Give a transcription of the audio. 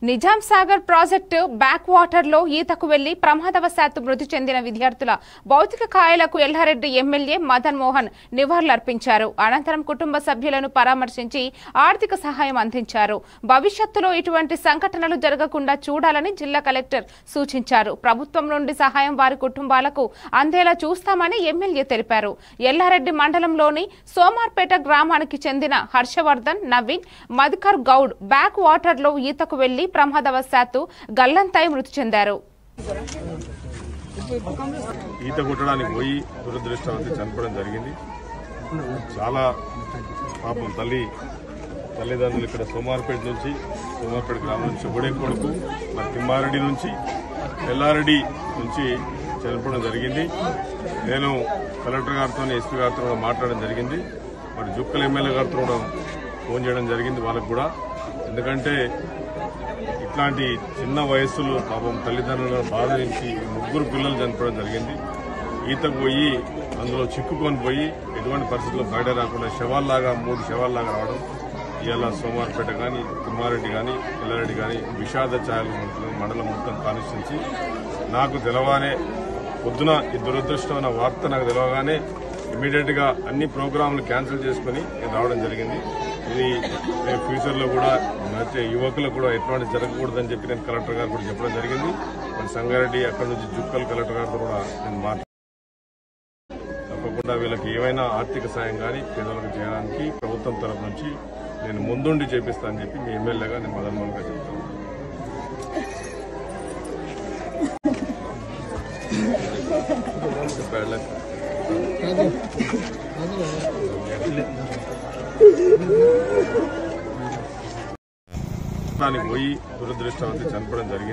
Nizam Sagar project back water లో ఈతకు వెళ్లి ప్రమాదవశాత్తు మృతి చెందిన విద్యార్థుల భౌతిక కాయాలకు ఎల్లారెడ్డి ఎమ్మెల్యే మదన్ మోహన్ నివాళులర్పించారు. అనంతరం కుటుంబ సభ్యులను పరామర్శించి ఆర్థిక సహాయం అందించారు. భవిష్యత్తులో ఇటువంటి సంఘటనలు జరగకుండా చూడాలని జిల్లా కలెక్టర్ సూచించారు. ప్రభుత్వం నుండి సహాయం వారి కుటుంబాలకు అందేలా చూస్తామని ఎమ్మెల్యే తెలిపారు. ఎల్లారెడ్డి మండలంలోని సోమార్పేట గ్రామానికి చెందిన హర్షవర్ధన్, నవీన్, మధుకర్ గౌడ్ బ్యాక్ వాటర్ లో ఈతకు వెళ్లి ప్రమాదవశాత్తు గల్లంతై మృతి చెందారు. ఈత కొట్టడానికి పోయి దురదృష్టవశాత్తు చనిపోవడం జరిగింది. చాలా పాపం తల్లిదండ్రులు ఇక్కడ సోమార్పేట గ్రామం నుంచి ఒడే కొడుకు మరి తిమ్మారెడ్డి నుంచి ఎల్లారెడ్డి నుంచి చనిపోవడం జరిగింది. నేను కలెక్టర్ గారితో ఎస్పీ గారితో కూడా మాట్లాడడం జరిగింది. మరి జుక్కల ఎమ్మెల్యే గారితో కూడా ఫోన్ చేయడం జరిగింది వాళ్ళకు కూడా. ఎందుకంటే ఇట్లాంటి చిన్న వయస్సులో పాపం తల్లిదండ్రులను బాధించి 3 పిల్లలు చనిపోవడం జరిగింది. ఈతకు పోయి అందులో చిక్కుకొని పోయి ఎటువంటి పరిస్థితుల్లో బయట రాకుండా 3 శవాల్లాగా రావడం ఇవాళ సోమార్పేట కానీ తిమ్మారెడ్డి కానీ ఎల్లారెడ్డి కానీ విషాద ఛాయలు మండలం మొత్తం కానిస్తుంది. నాకు తెలవానే పొద్దున ఈ దురదృష్టమైన వార్త నాకు తెలవగానే ఇమీడియట్ గా అన్ని ప్రోగ్రాంలు క్యాన్సిల్ చేసుకుని నేను రావడం జరిగింది. ఇది ఫ్యూచర్ లో కూడా యువకులకు కూడా ఎటువంటి జరగకూడదని చెప్పి నేను కలెక్టర్ గారు కూడా చెప్పడం జరిగింది. మన సంగారెడ్డి అక్కడ నుంచి జుక్కల్ కలెక్టర్ గారితో కూడా నేను తప్పకుండా వీళ్ళకి ఏమైనా ఆర్థిక సాయం కానీ పేదలకు చేయడానికి ప్రభుత్వం తరఫు నుంచి నేను ముందుండి చేపిస్తానని చెప్పి మీ ఎమ్మెల్యేగా నేను మదన్ మోహన్ గారు చెప్తాను. పోయి దురదృష్టవశాత్తు చనిపోవడం జరిగింది.